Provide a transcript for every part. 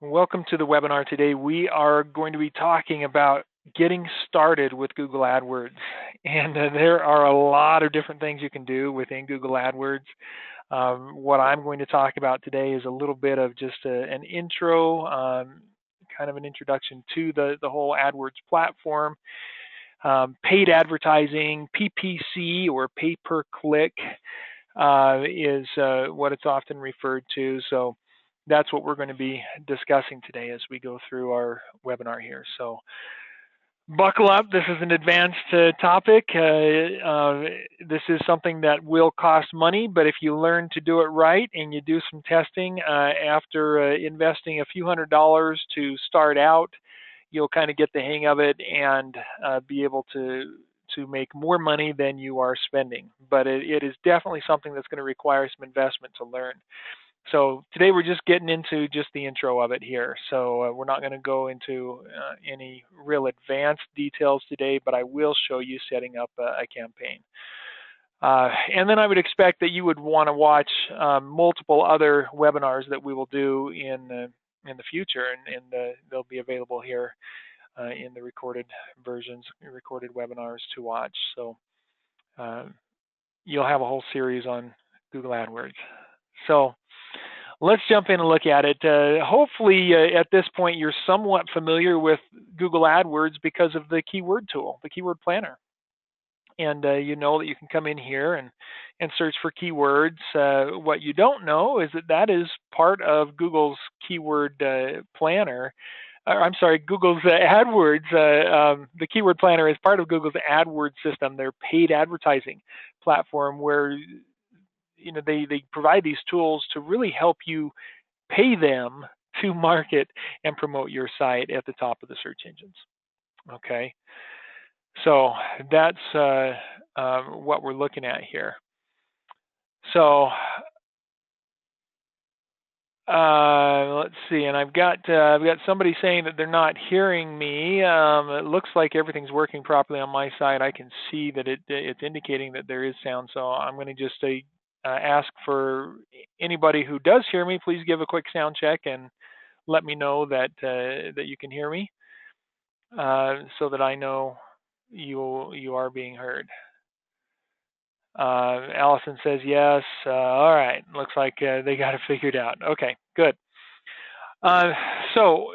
Welcome to the webinar today. We are going to be talking about getting started with Google AdWords. And there are a lot of different things you can do within Google AdWords. What I'm going to talk about today is a little bit of just an intro, kind of an introduction to the whole AdWords platform. Paid advertising, PPC or pay per click is what it's often referred to. So that's what we're going to be discussing today as we go through our webinar here. So buckle up. This is an advanced topic. This is something that will cost money, but if you learn to do it right and you do some testing after investing a few $100s to start out, you'll kind of get the hang of it and be able to make more money than you are spending. But it is definitely something that's going to require some investment to learn. So today we're just getting into just the intro of it here. So we're not going to go into any real advanced details today, but I will show you setting up a campaign. And then I would expect that you would want to watch multiple other webinars that we will do in the future, and they'll be available here in the recorded versions, recorded webinars to watch. So you'll have a whole series on Google AdWords. So let's jump in and look at it. Hopefully, at this point, you're somewhat familiar with Google AdWords because of the keyword tool, the keyword planner. And you know that you can come in here and search for keywords. What you don't know is that is part of Google's keyword planner. I'm sorry, Google's AdWords. The keyword planner is part of Google's AdWords system, their paid advertising platform, where they provide these tools to really help you pay them to market and promote your site at the top of the search engines. Okay, so that's what we're looking at here. So let's see, and I've got somebody saying that they're not hearing me. It looks like everything's working properly on my side. I can see that it's indicating that there is sound. So I'm going to just say. Ask for anybody who does hear me, please give a quick sound check and let me know that that you can hear me, so that I know you are being heard. Allison says yes. All right, looks like they got it figured out. Okay, good. So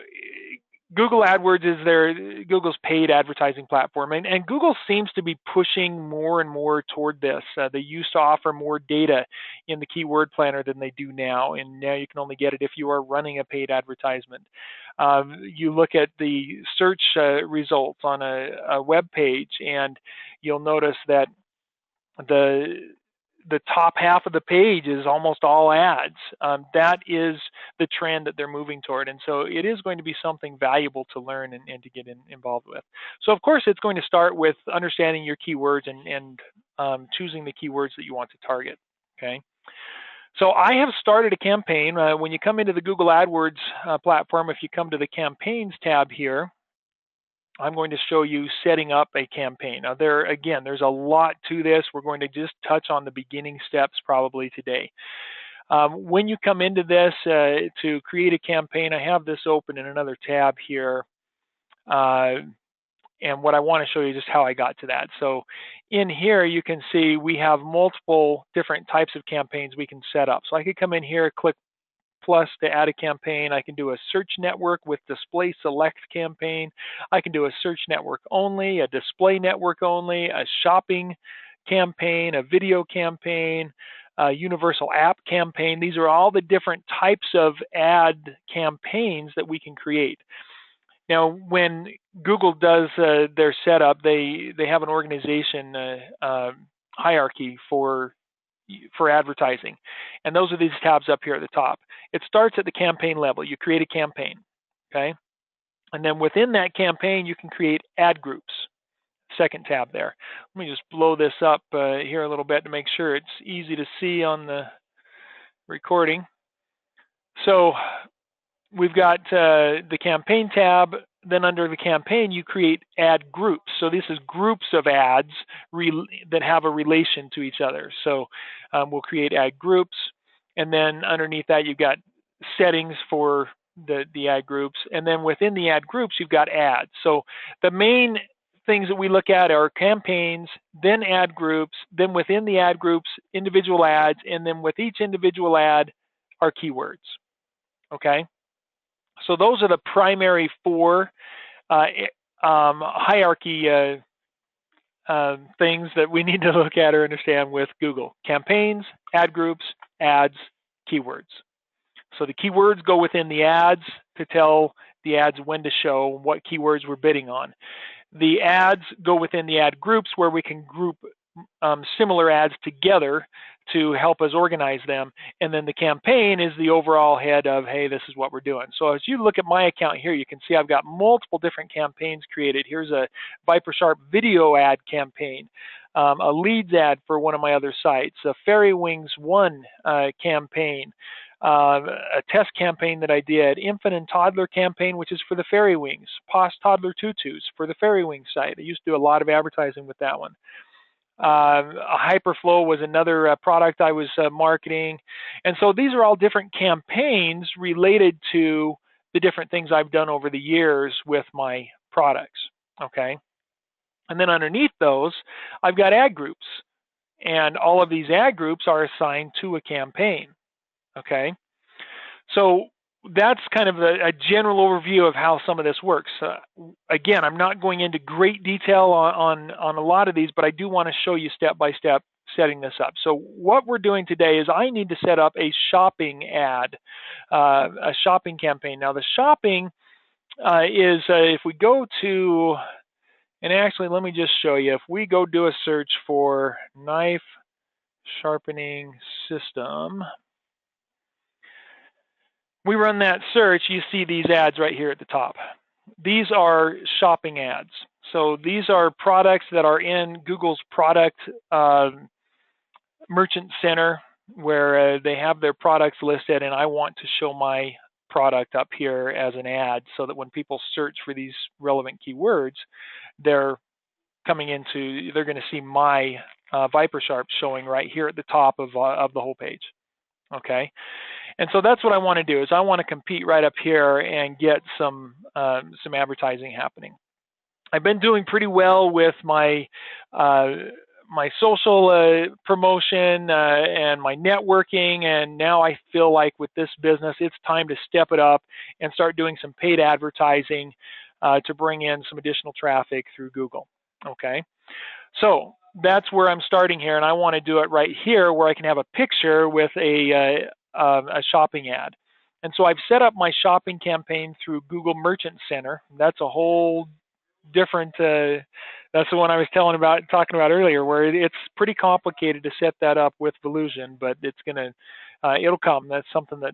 Google AdWords is Google's paid advertising platform, and Google seems to be pushing more and more toward this. They used to offer more data in the keyword planner than they do now, and now you can only get it if you are running a paid advertisement. You look at the search results on a web page, and you'll notice that the top half of the page is almost all ads. That is the trend that they're moving toward. And so it is going to be something valuable to learn and to get involved with. So of course, it's going to start with understanding your keywords and choosing the keywords that you want to target, okay? So I have started a campaign. When you come into the Google AdWords platform, if you come to the Campaigns tab here, I'm going to show you setting up a campaign. Now there's a lot to this. We're going to just touch on the beginning steps probably today. When you come into this to create a campaign, I have this open in another tab here. And what I want to show you is just how I got to that. So in here, you can see we have multiple different types of campaigns we can set up. So I could come in here, click plus to add a campaign. I can do a search network with display select campaign. I can do a search network only, a display network only, a shopping campaign, a video campaign, a universal app campaign. These are all the different types of ad campaigns that we can create. Now, when Google does their setup, they have an organization hierarchy for advertising. And those are these tabs up here at the top. It starts at the campaign level. You create a campaign, okay? And then within that campaign, you can create ad groups. Second tab there. Let me just blow this up here a little bit to make sure it's easy to see on the recording. So we've got the campaign tab. Then under the campaign, you create ad groups. So this is groups of ads that have a relation to each other. So we'll create ad groups. And then underneath that, you've got settings for the ad groups, and then within the ad groups you've got ads. So the main things that we look at are campaigns, then ad groups, then within the ad groups individual ads, and then with each individual ad are keywords. Okay, so those are the primary four uh, hierarchy things that we need to look at or understand with Google: campaigns, ad groups, ads, keywords. So the keywords go within the ads to tell the ads when to show, what keywords we're bidding on. The ads go within the ad groups where we can group similar ads together to help us organize them. And then the campaign is the overall head of, hey, this is what we're doing. So as you look at my account here, you can see I've got multiple different campaigns created. Here's a ViperSharp video ad campaign, a leads ad for one of my other sites, a Fairy Wings 1 campaign, a test campaign that I did, infant and toddler campaign, which is for the Fairy Wings, POS toddler tutus for the Fairy Wings site. I used to do a lot of advertising with that one. A Hyperflow was another product I was marketing. And so these are all different campaigns related to the different things I've done over the years with my products. Okay. And then underneath those, I've got ad groups. And all of these ad groups are assigned to a campaign. Okay. So that's kind of a general overview of how some of this works. Again, I'm not going into great detail on a lot of these, but I do want to show you step by step setting this up. So what we're doing today is I need to set up a shopping ad, a shopping campaign. Now the shopping is if we go to, and actually let me just show you, if we go do a search for knife sharpening system, we run that search, you see these ads right here at the top. These are shopping ads. So these are products that are in Google's product merchant center where they have their products listed, and I want to show my product up here as an ad so that when people search for these relevant keywords, they're coming into, they're going to see my ViperSharp showing right here at the top of the whole page. Okay. And so that's what I want to do is I want to compete right up here and get some advertising happening. I've been doing pretty well with my my social promotion and my networking, and now I feel like with this business, it's time to step it up and start doing some paid advertising to bring in some additional traffic through Google. Okay, so that's where I'm starting here, and I want to do it right here where I can have a picture with a shopping ad. And so I've set up my shopping campaign through Google Merchant Center. That's a whole different, that's the one I was talking about earlier, where it's pretty complicated to set that up with Volusion, but it's going to, it'll come. That's something that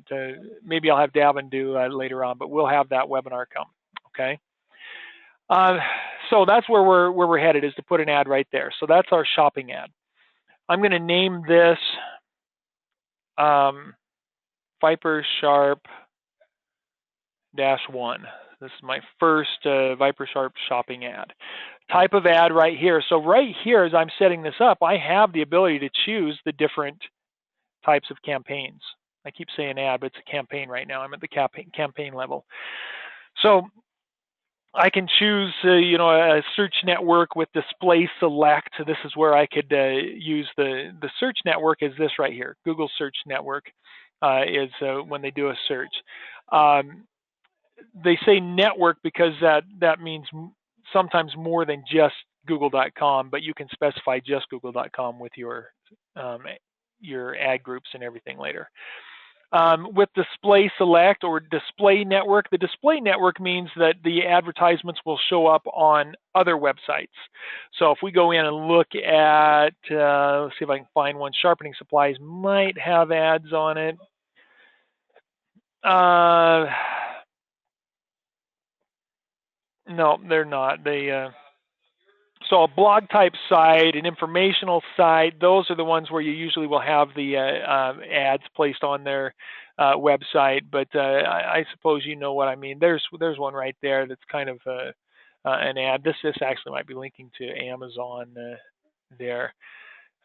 maybe I'll have Davin do later on, but we'll have that webinar come. Okay. So that's where we're headed, is to put an ad right there. So that's our shopping ad. I'm going to name this ViperSharp-1. This is my first ViperSharp shopping ad. Type of ad right here. So right here, as I'm setting this up, I have the ability to choose the different types of campaigns. I keep saying ad, but it's a campaign right now. I'm at the campaign level. So I can choose, a search network with display select. So this is where I could use the search network is this right here. Google Search Network is when they do a search. They say network because that means sometimes more than just google.com, but you can specify just google.com with your ad groups and everything later. With display select or display network, the display network means that the advertisements will show up on other websites. So if we go in and look at, let's see if I can find one, Sharpening Supplies might have ads on it. No, they're not. So a blog type site, an informational site, those are the ones where you usually will have the ads placed on their website. But I suppose you know what I mean. There's one right there that's kind of an ad. This actually might be linking to Amazon there.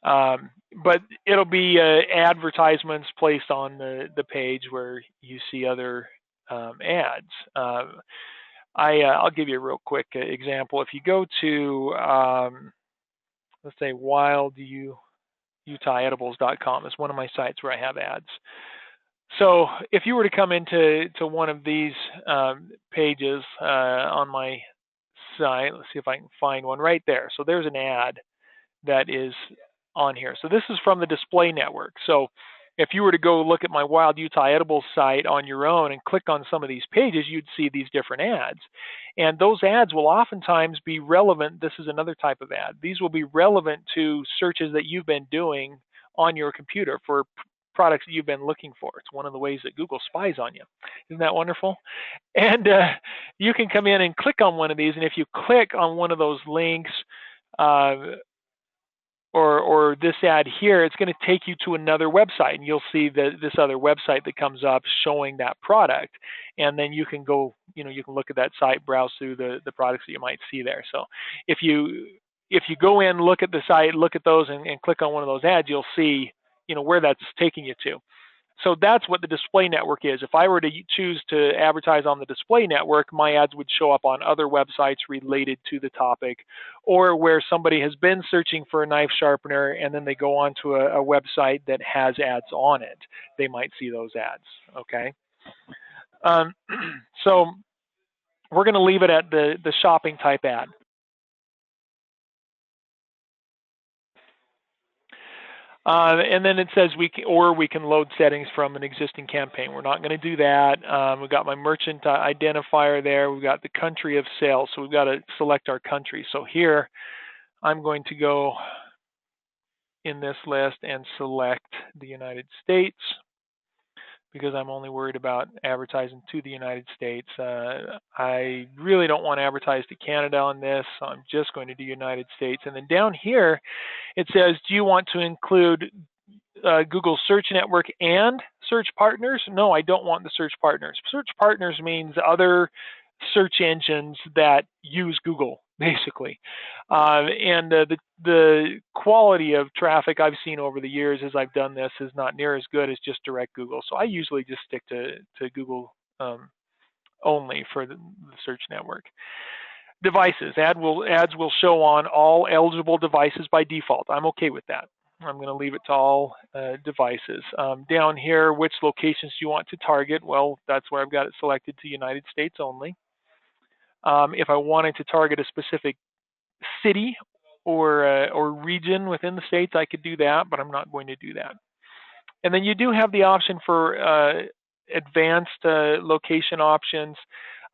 But it'll be advertisements placed on the page where you see other ads. I'll give you a real quick example. If you go to let's say wildutahedibles.com is one of my sites where I have ads. So if you were to come into one of these pages on my site, let's see if I can find one right there. So there's an ad that is on here. So this is from the display network. So if you were to go look at my Wild Utah Edibles site on your own and click on some of these pages, you'd see these different ads. And those ads will oftentimes be relevant. This is another type of ad. These will be relevant to searches that you've been doing on your computer for products that you've been looking for. It's one of the ways that Google spies on you. Isn't that wonderful? And you can come in and click on one of these. And if you click on one of those links, or this ad here, it's going to take you to another website, and you'll see this other website that comes up showing that product. And then you can go, you can look at that site, browse through the products that you might see there. So if you go in, look at the site, look at those, and click on one of those ads, you'll see, where that's taking you to. So that's what the display network is. If I were to choose to advertise on the display network, my ads would show up on other websites related to the topic, or where somebody has been searching for a knife sharpener and then they go onto a website that has ads on it. They might see those ads, okay? So we're going to leave it at the shopping type ad. And then it says we can load settings from an existing campaign. We're not going to do that. We've got my merchant identifier there. We've got the country of sales. So we've got to select our country. So here, I'm going to go in this list and select the United States, because I'm only worried about advertising to the United States. I really don't want to advertise to Canada on this, so I'm just going to do United States. And then down here, it says, do you want to include Google Search Network and search partners? No, I don't want the search partners. Search partners means other search engines that use Google, basically. And the quality of traffic I've seen over the years as I've done this is not near as good as just direct Google. So I usually just stick to Google only for the search network. Devices. Ads will show on all eligible devices by default. I'm okay with that. I'm going to leave it to all devices. Down here, which locations do you want to target? Well, that's where I've got it selected to United States only. If I wanted to target a specific city or region within the States, I could do that, but I'm not going to do that. And then you do have the option for advanced location options.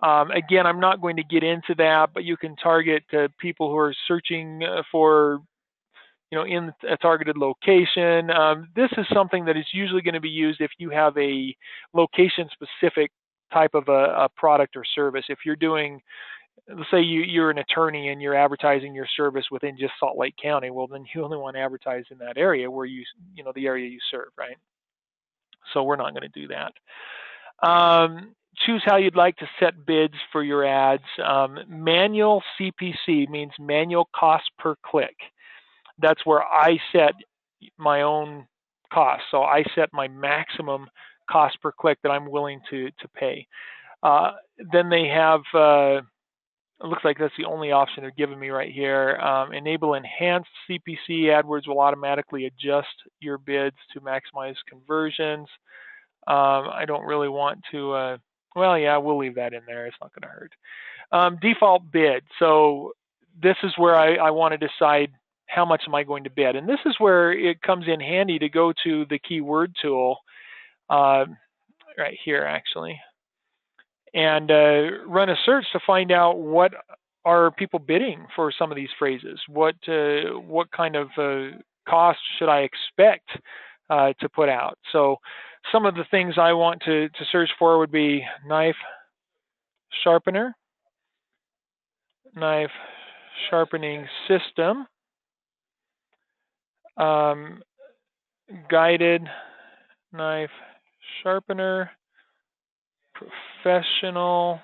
Again, I'm not going to get into that, but you can target people who are searching for, in a targeted location. This is something that is usually going to be used if you have a location-specific type of a product or service. If you're doing, let's say you're an attorney and you're advertising your service within just Salt Lake County, well, then you only want to advertise in that area where the area you serve, right? So we're not going to do that. Choose how you'd like to set bids for your ads. Manual CPC means manual cost per click. That's where I set my own cost. So I set my maximum cost per click that I'm willing to pay. Then they have, it looks like that's the only option they're giving me right here. Enable enhanced CPC. AdWords will automatically adjust your bids to maximize conversions. I don't really want to, well, yeah, we'll leave that in there. It's not going to hurt. Default bid. So this is where I want to decide how much am I going to bid. And this is where it comes in handy to go to the keyword tool right here, actually, and run a search to find out what are people bidding for some of these phrases. What kind of cost should I expect to put out? So some of the things I want to search for would be knife sharpener, knife sharpening system, guided knife sharpener, professional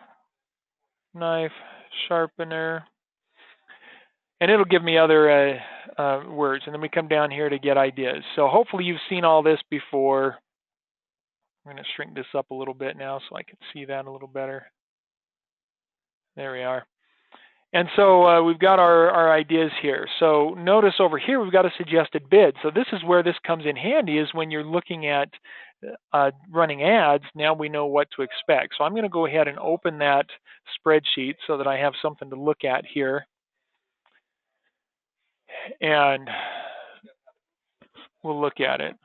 knife sharpener, and it'll give me other words. And then we come down here to get ideas. So hopefully you've seen all this before. I'm going to shrink this up a little bit now so I can see that a little better. There we are. And so we've got our ideas here. So notice over here we've got a suggested bid. So this is where this comes in handy, is when you're looking at running ads. Now we know what to expect. So I'm going to go ahead and open that spreadsheet so that I have something to look at here. And we'll look at it.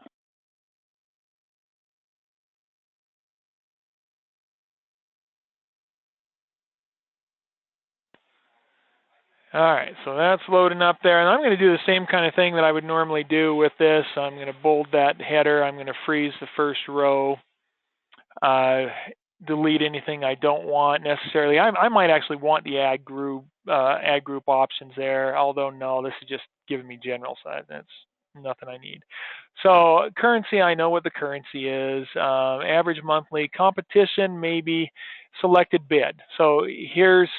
All right, so that's loading up there. And I'm going to do the same kind of thing that I would normally do with this. I'm going to bold that header. I'm going to freeze the first row. Delete anything I don't want necessarily. I might actually want the ad group options there, although no, this is just giving me general, so that's nothing I need. So currency, I know what the currency is. Average monthly competition, maybe selected bid. So here's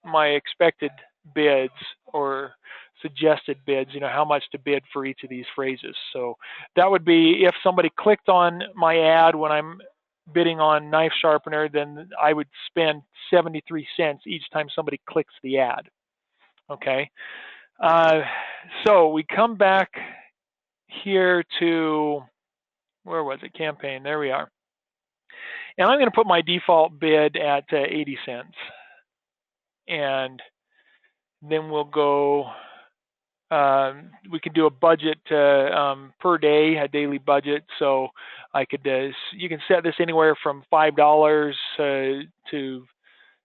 my expected bids or suggested bids, how much to bid for each of these phrases. So that would be if somebody clicked on my ad when I'm bidding on knife sharpener, then I would spend 73 cents each time somebody clicks the ad. Okay. So we come back here to, where was it? Campaign. There we are. And I'm going to put my default bid at 80 cents. And then we'll go, we could do a budget per day, a daily budget. So I could, you can set this anywhere from $5 to,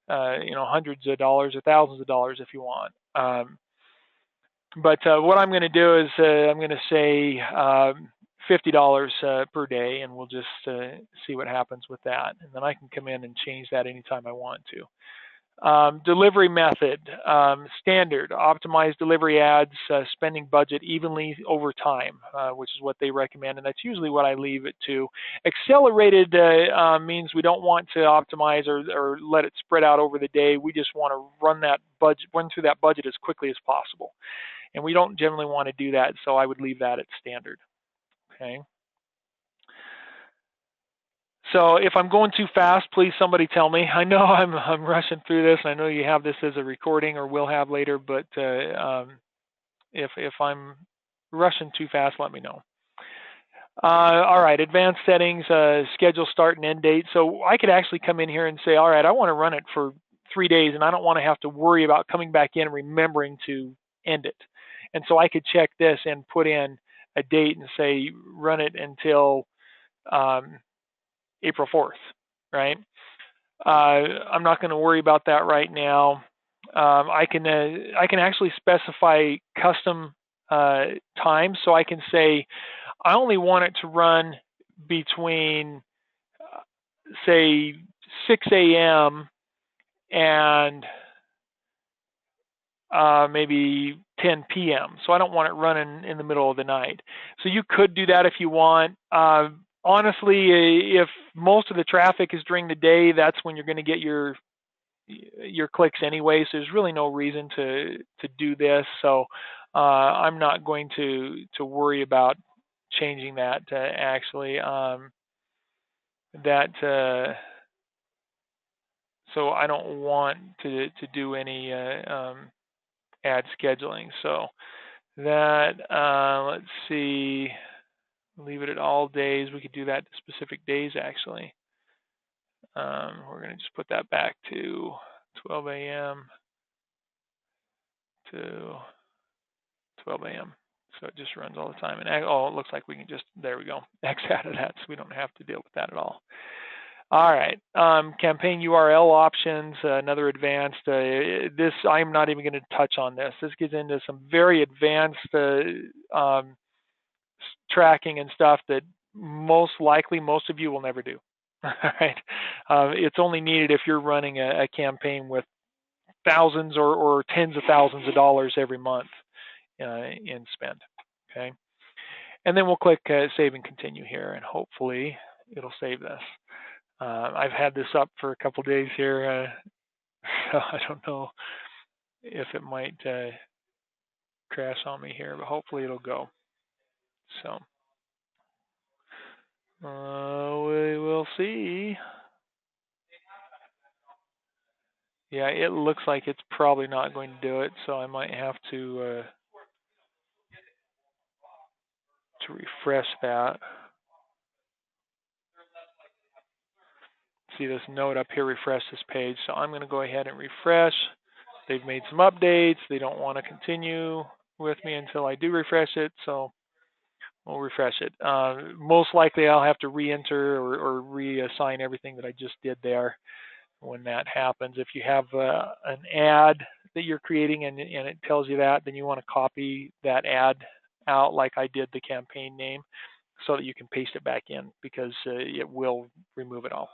hundreds of dollars or thousands of dollars if you want. But what I'm going to do is I'm going to say $50 per day, and we'll just see what happens with that. And then I can come in and change that anytime I want to. Delivery method, standard, optimized delivery ads, spending budget evenly over time, which is what they recommend, and that's usually what I leave it to. Accelerated means we don't want to optimize or let it spread out over the day. We just want to run through that budget as quickly as possible, and we don't generally want to do that, so I would leave that at standard. Okay. So if I'm going too fast, please somebody tell me. I know I'm rushing through this, and I know you have this as a recording or will have later, but if I'm rushing too fast, let me know. All right, advanced settings, schedule start and end date. So I could actually come in here and say, all right, I want to run it for 3 days, and I don't want to have to worry about coming back in and remembering to end it. And so I could check this and put in a date and say run it until April 4th, right? I'm not going to worry about that right now. I can actually specify custom times, so I can say I only want it to run between say 6 a.m. and maybe 10 p.m. So I don't want it running in the middle of the night. So you could do that if you want. Honestly, if most of the traffic is during the day, that's when you're going to get your clicks anyway. So there's really no reason to do this. So I'm not going to worry about changing that actually. So I don't want to do any ad scheduling. So that let's see. Leave it at all days. We could do that to specific days, actually. We're going to just put that back to 12 a.m. to 12 a.m. So it just runs all the time. And it looks like we can just, there we go, X out of that, so we don't have to deal with that at all. All right, campaign URL options, another advanced. This, I'm not even going to touch on this. This gets into some very advanced tracking and stuff that most likely most of you will never do. All right, it's only needed if you're running a campaign with thousands or tens of thousands of dollars every month in spend. Okay, and then we'll click save and continue here, and hopefully it'll save this. I've had this up for a couple days here, so I don't know if it might crash on me here, but hopefully it'll go. So. We will see. Yeah, it looks like it's probably not going to do it, so I might have to refresh that. See this note up here, refresh this page. So I'm going to go ahead and refresh. They've made some updates. They don't want to continue with me until I do refresh it, so we'll refresh it. Most likely I'll have to re-enter or reassign everything that I just did there when that happens. If you have an ad that you're creating and it tells you that, then you want to copy that ad out like I did the campaign name so that you can paste it back in because it will remove it all.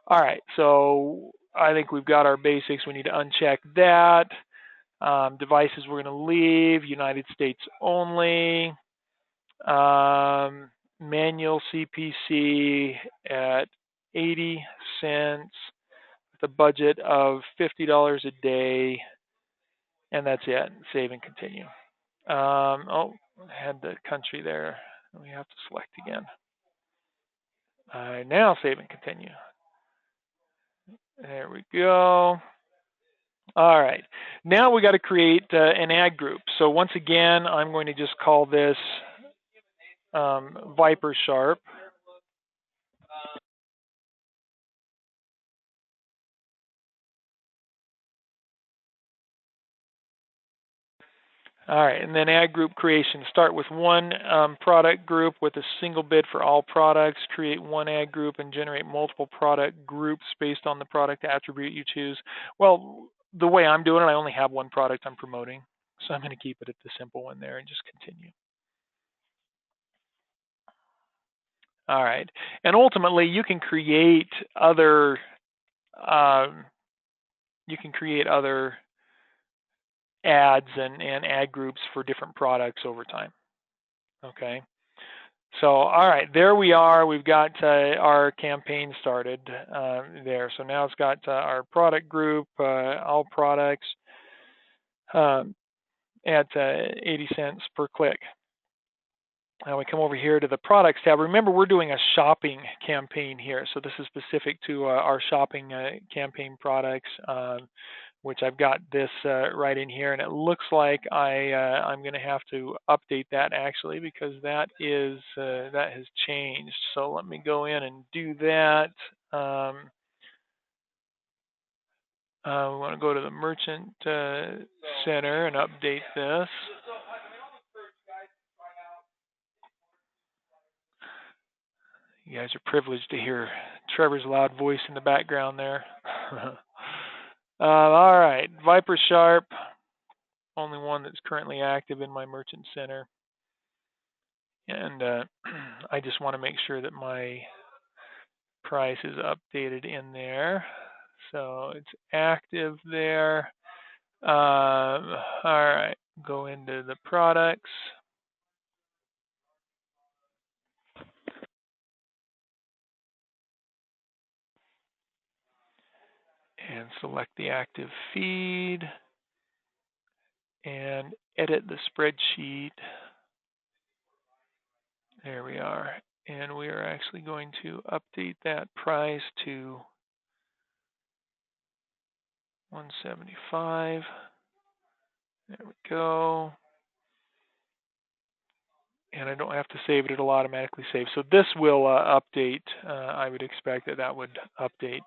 All right, so I think we've got our basics. We need to uncheck that. Devices we're going to leave, United States only. Manual CPC at 80 cents, with a budget of $50 a day, and that's it. Save and continue. Oh, I had the country there. We have to select again. Now save and continue. There we go. All right. Now we got to create an ad group. So once again, I'm going to just call this Viper Sharp. All right, and then ad group creation. Start with one product group with a single bid for all products. Create one ad group and generate multiple product groups based on the product attribute you choose. Well, the way I'm doing it, I only have one product I'm promoting. So I'm going to keep it at the simple one there and just continue. All right, and ultimately you can create other ads and ad groups for different products over time. Okay. So, all right, there we are. We've got our campaign started there. So now it's got our product group, all products at 80 cents per click. Now we come over here to the products tab. Remember, we're doing a shopping campaign here. So this is specific to our shopping campaign products, which I've got this right in here. And it looks like I'm going to have to update that actually because that has changed. So let me go in and do that. We want to go to the Merchant Center and update this. You guys are privileged to hear Trevor's loud voice in the background there. All right, Viper Sharp, only one that's currently active in my Merchant Center. And I just want to make sure that my price is updated in there. So it's active there. All right, go into the products. And select the active feed and edit the spreadsheet. There we are. And we are actually going to update that price to $175. There we go. And I don't have to save it, it'll automatically save. So this will update. I would expect that would update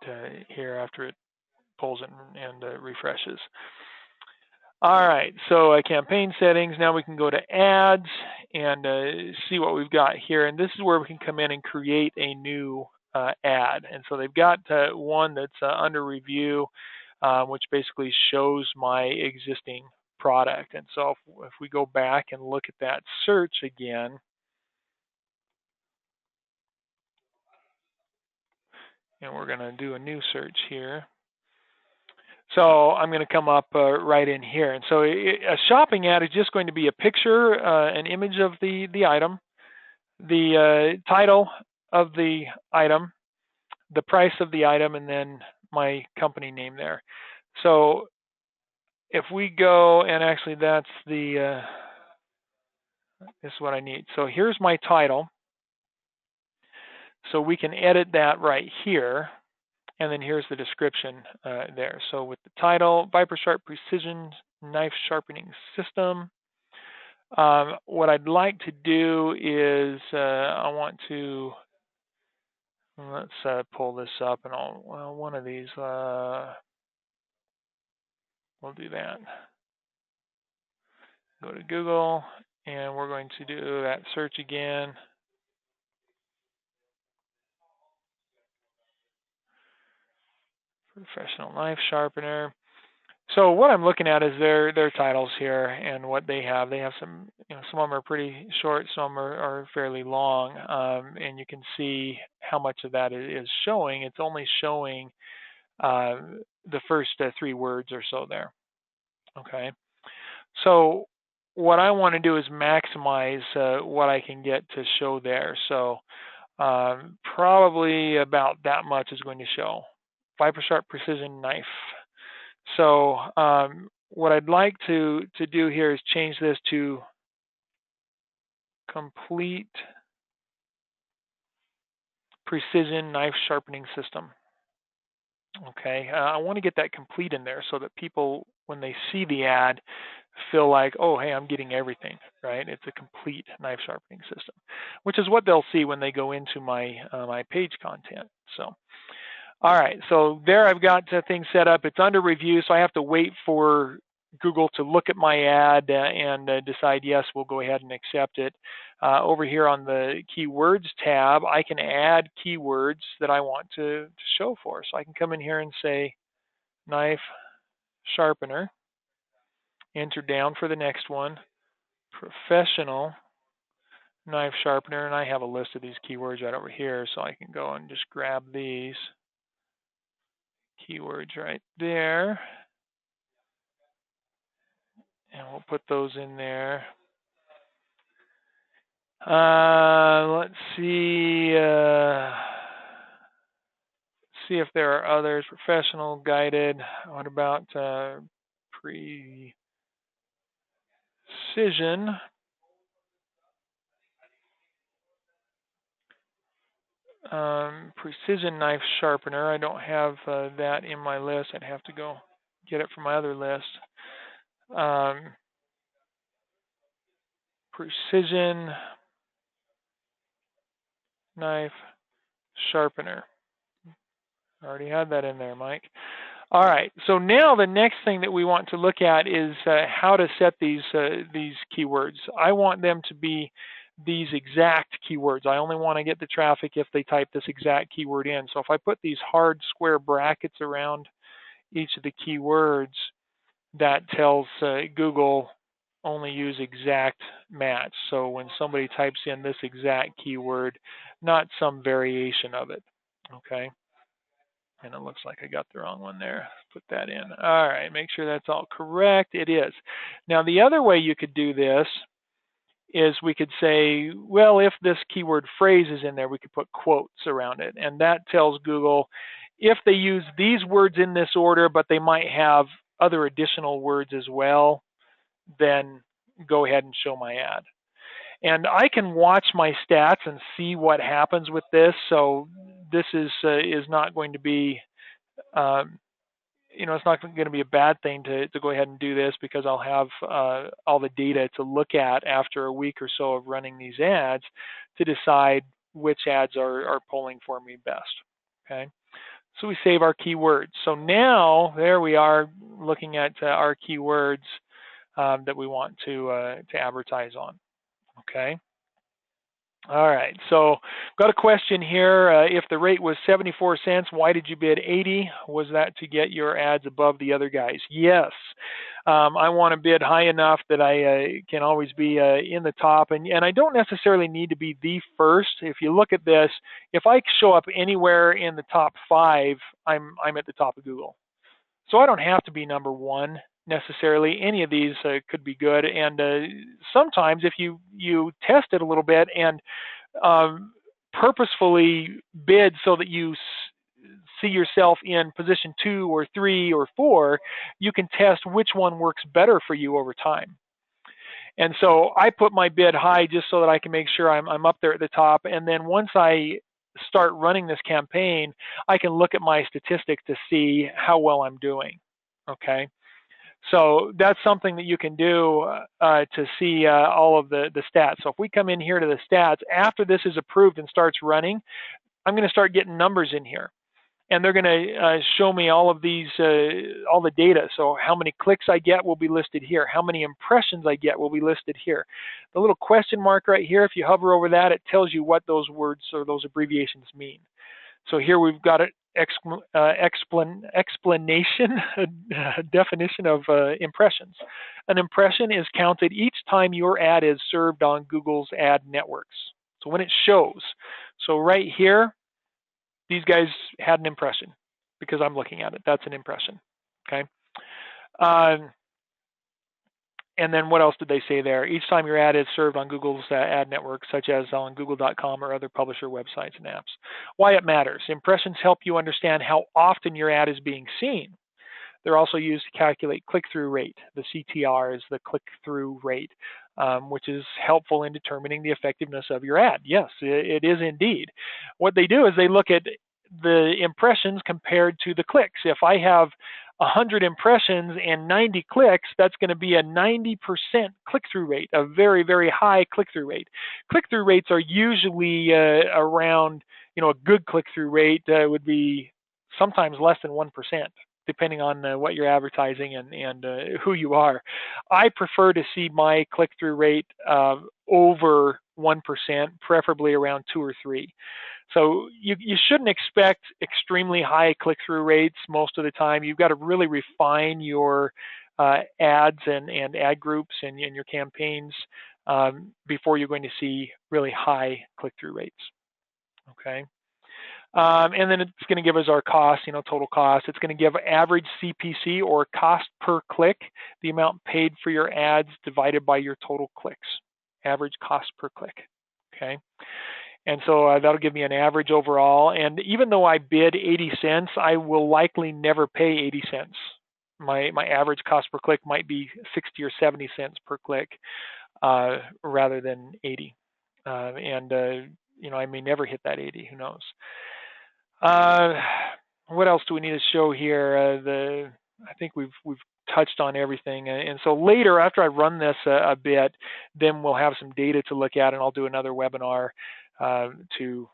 here after it pulls it and refreshes. All right, so campaign settings. Now we can go to ads and see what we've got here. And this is where we can come in and create a new ad. And so they've got one that's under review, which basically shows my existing product. And so if we go back and look at that search again, and we're going to do a new search here. So I'm going to come up right in here. And so a shopping ad is just going to be a picture, an image of the item, the title of the item, the price of the item, and then my company name there. So if we go, and actually that's this is what I need. So here's my title. So we can edit that right here. And then here's the description there. So with the title, Viper Sharp Precision Knife Sharpening System. What I'd like to do is I want to, let's pull this up, and one of these, we'll do that. Go to Google, and we're going to do that search again. Professional knife sharpener. So what I'm looking at is their titles here and what they have. They have some, some of them are pretty short, some are fairly long, and you can see how much of that is showing. It's only showing the first 3 words or so there. Okay, so what I want to do is maximize what I can get to show there. So probably about that much is going to show. Viper Sharp Precision Knife. So what I'd like to do here is change this to complete precision knife sharpening system. Okay, I want to get that complete in there so that people, when they see the ad, feel like, oh, hey, I'm getting everything, right? It's a complete knife sharpening system, which is what they'll see when they go into my my page content. So, all right, so there I've got things set up. It's under review, so I have to wait for Google to look at my ad and decide, yes, we'll go ahead and accept it. Over here on the keywords tab, I can add keywords that I want to show for. So I can come in here and say knife sharpener, enter down for the next one, professional knife sharpener, and I have a list of these keywords right over here, so I can go and just grab these keywords right there, and we'll put those in there. Let's see if there are others. Professional, guided. What about precision? Precision knife sharpener. I don't have that in my list. I'd have to go get it from my other list. Precision knife sharpener. I already had that in there, Mike. All right, so now the next thing that we want to look at is how to set these keywords. I want them to be these exact keywords. I only want to get the traffic if they type this exact keyword in. So if I put these hard square brackets around each of the keywords, that tells Google only use exact match. So when somebody types in this exact keyword, not some variation of it, okay? And it looks like I got the wrong one there. Put that in. All right, make sure that's all correct. It is. Now, the other way you could do this is we could say, well, if this keyword phrase is in there, we could put quotes around it. And that tells Google if they use these words in this order, but they might have other additional words as well, then go ahead and show my ad. And I can watch my stats and see what happens with this. So this is not going to be, it's not going to be a bad thing to go ahead and do this, because I'll have all the data to look at after a week or so of running these ads to decide which ads are polling for me best. Okay. So we save our keywords. So now there we are looking at our keywords that we want to advertise on. Okay. All right. So got a question here. If the rate was 74 cents, why did you bid 80? Was that to get your ads above the other guys? Yes. I want to bid high enough that I can always be in the top, and I don't necessarily need to be the first. If you look at this, if I show up anywhere in the top 5, I'm at the top of Google. So I don't have to be number 1 necessarily. Any of these could be good, and sometimes if you test it a little bit and purposefully bid so that you see yourself in position 2 or 3 or 4, you can test which one works better for you over time. And so I put my bid high just so that I can make sure I'm up there at the top, and then once I start running this campaign, I can look at my statistics to see how well I'm doing. Okay. So that's something that you can do to see all of the stats. So if we come in here to the stats, after this is approved and starts running, I'm going to start getting numbers in here. And they're going to show me all of these, all the data. So how many clicks I get will be listed here. How many impressions I get will be listed here. The little question mark right here, if you hover over that, it tells you what those words or those abbreviations mean. So here we've got an explanation, a definition of impressions. An impression is counted each time your ad is served on Google's ad networks. So when it shows, so right here, these guys had an impression because I'm looking at it. That's an impression. Okay. And then what else did they say there? Each time your ad is served on Google's ad network, such as on google.com or other publisher websites and apps. Why it matters. Impressions help you understand how often your ad is being seen. They're also used to calculate click-through rate. The CTR is the click-through rate, which is helpful in determining the effectiveness of your ad. Yes, it is indeed. What they do is they look at the impressions compared to the clicks. If I have 100 impressions and 90 clicks, that's going to be a 90% click-through rate, a very, very high click-through rate. Click-through rates are usually around, a good click-through rate would be sometimes less than 1%. Depending on what you're advertising and who you are. I prefer to see my click-through rate over 1%, preferably around 2 or 3. So you shouldn't expect extremely high click-through rates most of the time. You've got to really refine your ads and ad groups and your campaigns before you're going to see really high click-through rates. Okay. And then it's going to give us our cost, total cost. It's going to give average CPC or cost per click, the amount paid for your ads divided by your total clicks, average cost per click. Okay. And so that'll give me an average overall. And even though I bid 80 cents, I will likely never pay 80 cents. My average cost per click might be 60 or 70 cents per click rather than 80. I may never hit that 80. Who knows? What else do we need to show here? I think we've touched on everything. And so later, after I run this a bit, then we'll have some data to look at, and I'll do another webinar to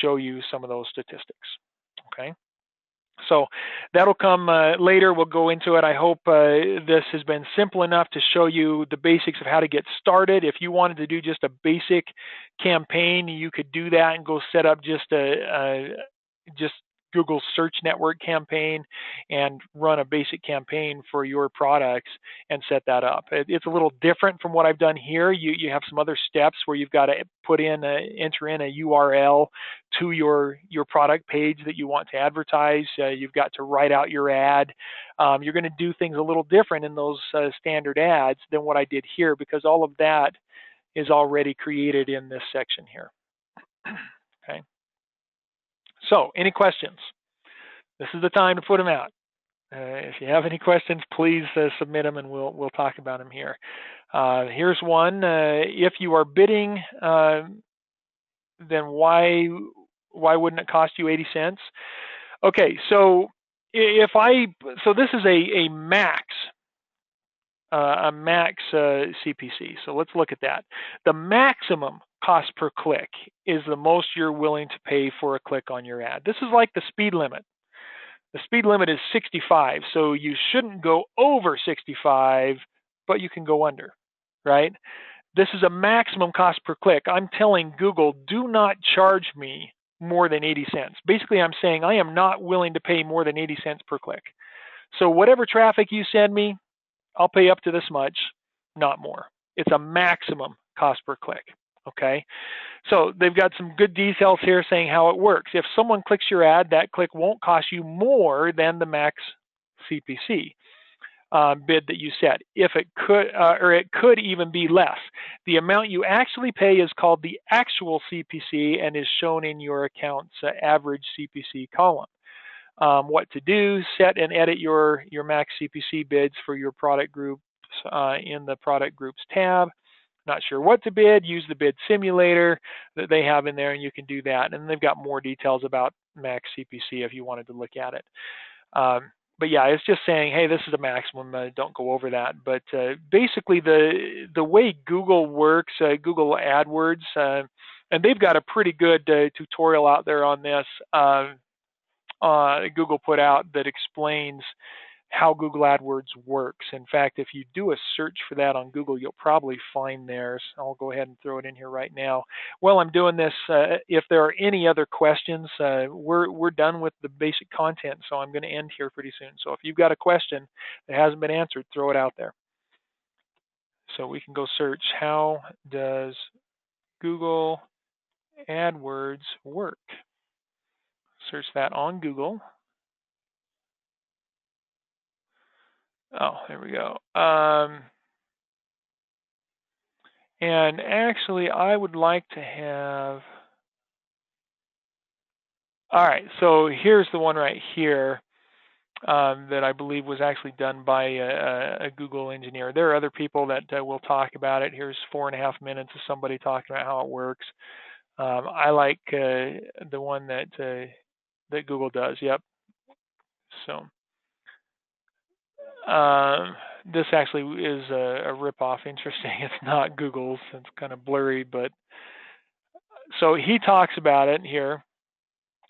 show you some of those statistics. Okay. So that'll come later. We'll go into it. I hope this has been simple enough to show you the basics of how to get started. If you wanted to do just a basic campaign, you could do that and go set up just Google search network campaign and run a basic campaign for your products and set that up. It's a little different from what I've done here. You have some other steps where you've got to enter in a URL to your product page that you want to advertise. You've got to write out your ad. You're going to do things a little different in those standard ads than what I did here, because all of that is already created in this section here. Okay. So, any questions? This is the time to put them out. If you have any questions, please submit them, and we'll talk about them here. Here's one: if you are bidding, then why wouldn't it cost you 80 cents? Okay, so this is a max. A max CPC. So let's look at that. The maximum cost per click is the most you're willing to pay for a click on your ad. This is like the speed limit. The speed limit is 65, so you shouldn't go over 65, but you can go under, right? This is a maximum cost per click. I'm telling Google, do not charge me more than 80 cents. Basically, I'm saying I am not willing to pay more than 80 cents per click. So whatever traffic you send me, I'll pay up to this much, not more. It's a maximum cost per click, okay? So they've got some good details here saying how it works. If someone clicks your ad, that click won't cost you more than the max CPC bid that you set. If it could, or it could even be less. The amount you actually pay is called the actual CPC and is shown in your account's average CPC column. What to do: set and edit your max CPC bids for your product groups in the product groups tab. not sure what to bid, use the bid simulator that they have in there, and you can do that. And they've got more details about max CPC if you wanted to look at it. But yeah, it's just saying, hey, this is a maximum. Don't go over that. But basically, the way Google works, Google AdWords, and they've got a pretty good tutorial out there on this. Google put out that explains how Google AdWords works. In fact, if you do a search for that on Google, you'll probably find theirs. I'll go ahead and throw it in here right now. While I'm doing this, if there are any other questions, we're done with the basic content, so I'm going to end here pretty soon. So if you've got a question that hasn't been answered, throw it out there. So we can go search, how does Google AdWords work? Search that on Google. Oh, there we go. And actually, I would like to have, all right, so here's the one right here that I believe was actually done by a Google engineer. There are other people that will talk about it. Here's 4.5 minutes of somebody talking about how it works. I like the one that Google does, yep. So this actually is a ripoff. Interesting. It's not Google's. It's kind of blurry, but so he talks about it here.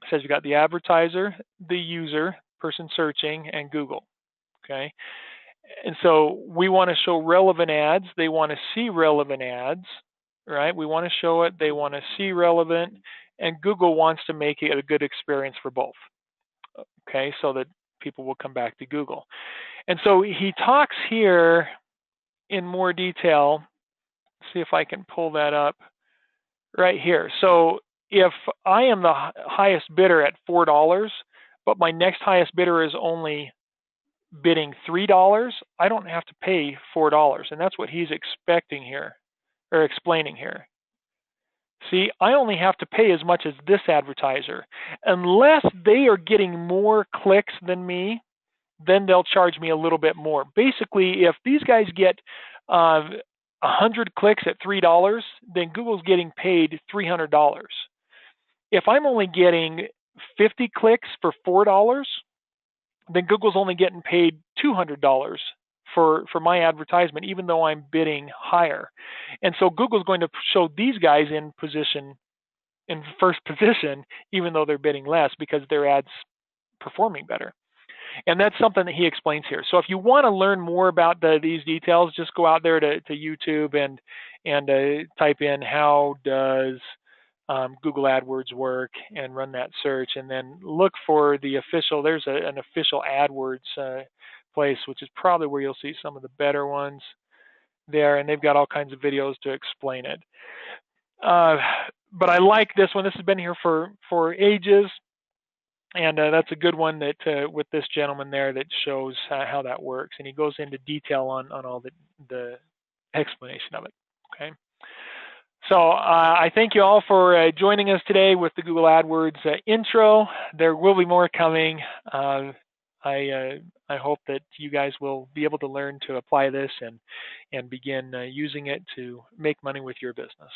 It says you got the advertiser, the user, person searching, and Google. Okay. And so we want to show relevant ads. They want to see relevant ads, right? We want to show it. They want to see relevant, and Google wants to make it a good experience for both. Okay, so that people will come back to Google. And so he talks here in more detail. Let's see if I can pull that up right here. So if I am the highest bidder at $4, but my next highest bidder is only bidding $3, I don't have to pay $4. And that's what he's expecting here, or explaining here. See, I only have to pay as much as this advertiser. Unless they are getting more clicks than me, then they'll charge me a little bit more. Basically, if these guys get 100 clicks at $3, then Google's getting paid $300. If I'm only getting 50 clicks for $4, then Google's only getting paid $200 for my advertisement, even though I'm bidding higher. And so Google's going to show these guys in first position, even though they're bidding less, because their ad's performing better. And that's something that he explains here. So if you want to learn more about these details, just go out there to YouTube and type in how does Google AdWords work and run that search, and then look for the official. There's an official AdWords place, which is probably where you'll see some of the better ones there, and they've got all kinds of videos to explain it. But I like this one. This has been here for ages. And that's a good one that with this gentleman there that shows how that works, and he goes into detail on all the explanation of it. Okay. So I thank you all for joining us today with the Google AdWords intro. There will be more coming. I hope that you guys will be able to learn to apply this and begin using it to make money with your business.